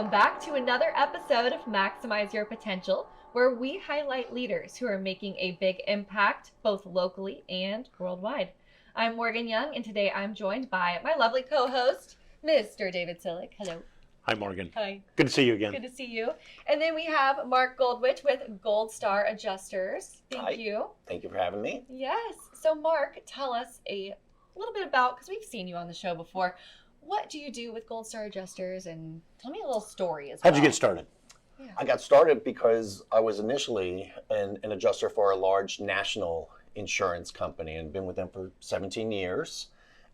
Welcome back to another episode of Maximize Your Potential, where we highlight leaders who are making a big impact both locally and worldwide. I'm Morgan Young, and today I'm joined by my lovely co-host, Mr. David Sillick. Hello. Hi, Morgan. Hi. Good to see you again. Good to see you. And then we have Mark Goldwich with Gold Star Adjusters. Hi. Thank you. Thank you for having me. Yes. So Mark, tell us a little bit about, because we've seen you on the show before, what do you do with Gold Star Adjusters, and tell me a little story as well. How'd you get started? Yeah. I got started because I was initially an adjuster for a large national insurance company and been with them for 17 years.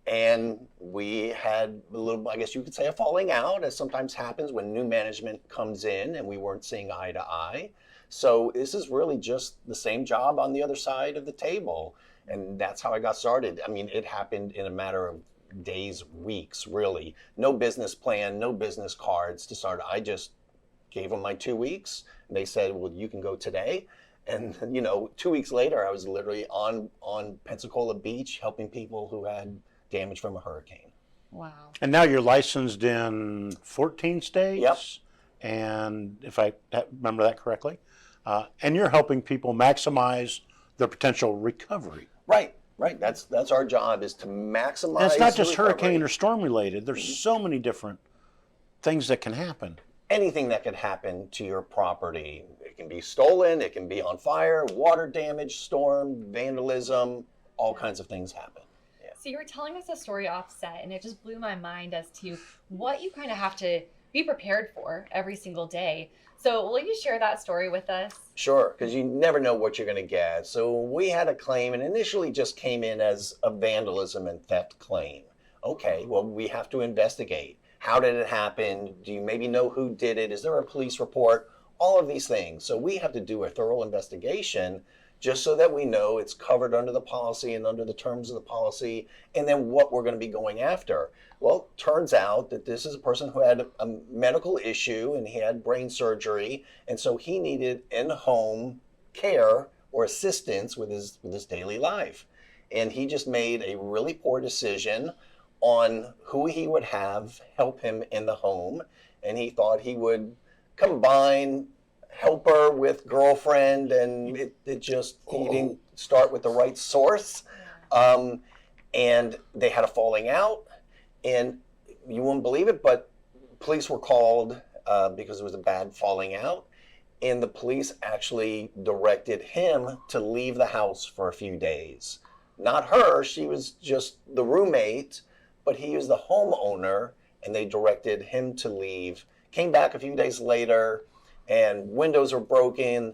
And we had a little, I guess you could say, a falling out, as sometimes happens when new management comes in and we weren't seeing eye to eye. So this is really just the same job on the other side of the table. And that's how I got started. I mean, it happened in a matter of days, weeks, really. No business plan, no business cards to start. I just gave them my 2 weeks. And they said, well, you can go today. And, 2 weeks later, I was literally on Pensacola Beach helping people who had damage from a hurricane. Wow. And now you're licensed in 14 states. Yep. And if I remember that correctly, and you're helping people maximize their potential recovery. Right. That's our job, is to maximize. And it's not the just recovery. hurricane or storm related. There's so many different things that can happen. Anything that could happen to your property. It can be stolen, it can be on fire, water damage, storm, vandalism, all kinds of things happen. Yeah. So you were telling us a story offset, and it just blew my mind as to what you kind of have to be prepared for every single day. So will you share that story with us? Sure, because you never know what you're going to get. So we had a claim, and initially just came in as a vandalism and theft claim. Okay, well, we have to investigate. How did it happen? Do you maybe know who did it? Is there a police report? All of these things. So we have to do a thorough investigation just so that we know it's covered under the policy and under the terms of the policy, and then what we're going to be going after. Well, turns out that this is a person who had a medical issue and he had brain surgery, and so he needed in-home care or assistance with his daily life. And he just made a really poor decision on who he would have help him in the home, and he thought he would combine helper with girlfriend, and he didn't start with the right source. And they had a falling out, and you won't believe it, but police were called because it was a bad falling out, and the police actually directed him to leave the house for a few days. Not her, she was just the roommate, but he was the homeowner, and they directed him to leave. Came back a few days later, and windows were broken.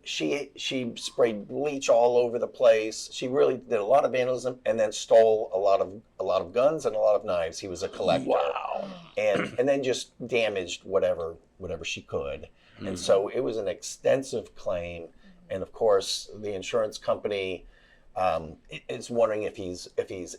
She sprayed bleach all over the place. She really did a lot of vandalism, and then stole a lot of guns and a lot of knives. He was a collector. Wow. And then just damaged whatever she could. And so it was an extensive claim. And of course, the insurance company is wondering if he's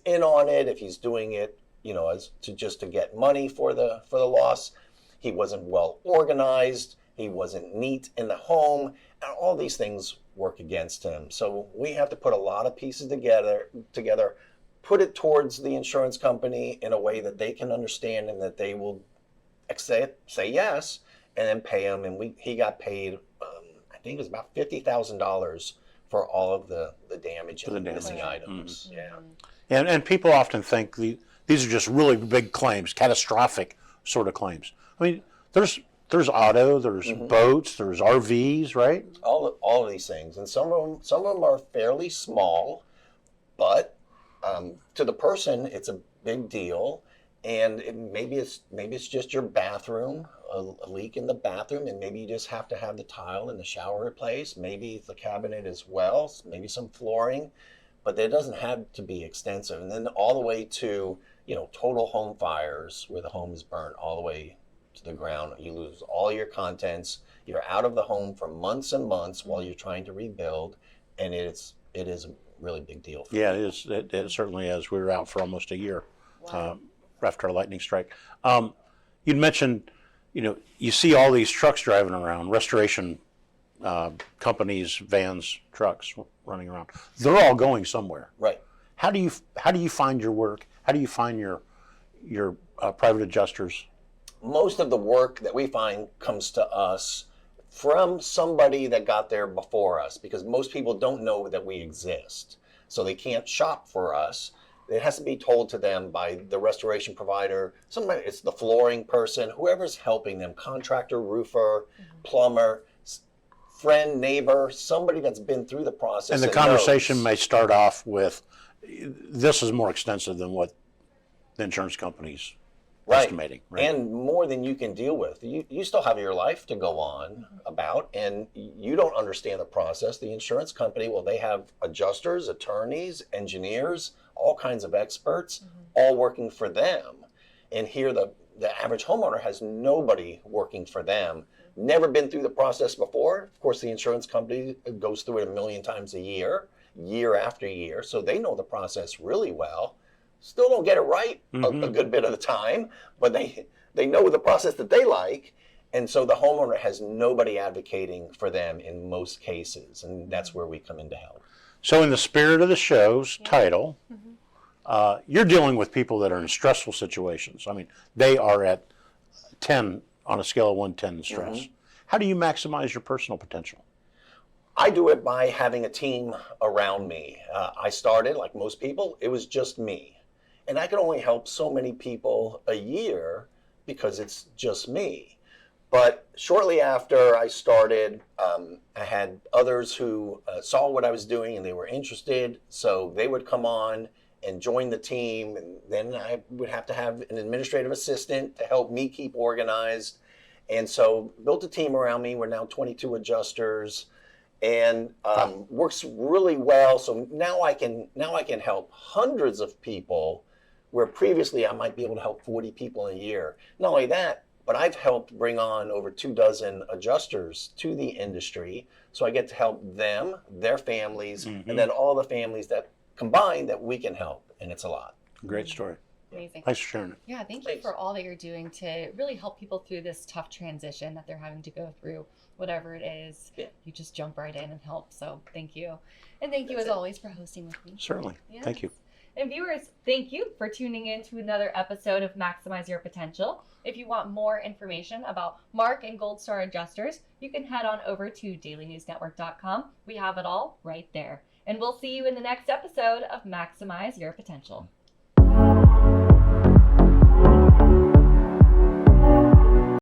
in on it, if he's doing it, as to get money for the loss. He wasn't well organized. He wasn't neat in the home, and all these things work against him. So we have to put a lot of pieces together, put it towards the insurance company in a way that they can understand and that they will say yes, and then pay him. And he got paid, I think it was about $50,000 for all of the damage and missing items. Mm-hmm. Yeah. And people often think these are just really big claims, catastrophic sort of claims. I mean, there's auto, there's boats, there's RVs, right? All of these things, and some of them are fairly small, but to the person, it's a big deal. And maybe it's just your bathroom, a leak in the bathroom, and maybe you just have to have the tile in the shower replaced. Maybe it's the cabinet as well, maybe some flooring, but it doesn't have to be extensive. And then all the way to total home fires, where the home is burnt all the way to the ground. You lose all your contents. You're out of the home for months and months while you're trying to rebuild, and it is a really big deal. Yeah, it is. It certainly is. We were out for almost a year after our lightning strike. You'd mentioned, you see all these trucks driving around, restoration companies, vans, trucks running around. They're all going somewhere. Right. How do you find your work? How do you find your private adjusters? most of the work that we find comes to us from somebody that got there before us, because most people don't know that we exist. So they can't shop for us. It has to be told to them by the restoration provider. Sometimes it's the flooring person, whoever's helping them, contractor, roofer, plumber, friend, neighbor, somebody that's been through the process. And the conversation may start off with, this is more extensive than what the insurance company's estimating. Right? And more than you can deal with. You still have your life to go on about, and you don't understand the process. The insurance company, well, they have adjusters, attorneys, engineers, all kinds of experts, all working for them. And here the average homeowner has nobody working for them, never been through the process before. Of course, the insurance company goes through it 1,000,000 times a year, year after year, so they know the process really well. Still don't get it right a good bit of the time, but they know the process that they like. And so the homeowner has nobody advocating for them in most cases. And that's where we come in to help. So in the spirit of the show's title, you're dealing with people that are in stressful situations. I mean, they are at 10 on a scale of 1 to 10 in stress. How do you maximize your personal potential? I do it by having a team around me. I started, like most people, it was just me. And I can only help so many people a year because it's just me. But shortly after I started, I had others who saw what I was doing and they were interested. So they would come on and join the team. And then I would have to have an administrative assistant to help me keep organized. And so built a team around me. We're now 22 adjusters. And works really well. So now I can help hundreds of people, where previously I might be able to help 40 people a year. Not only that, but I've helped bring on over 24 adjusters to the industry. So I get to help them, their families, and then all the families that combine that we can help. And it's a lot. Great story. Amazing. Thanks for sharing it. Yeah, thank you for all that you're doing to really help people through this tough transition that they're having to go through. Whatever it is, you just jump right in and help. So thank you. And thank you as always for hosting with me. Certainly. Yes. Thank you. And viewers, thank you for tuning in to another episode of Maximize Your Potential. If you want more information about Mark and Gold Star Adjusters, you can head on over to dailynewsnetwork.com. We have it all right there. And we'll see you in the next episode of Maximize Your Potential.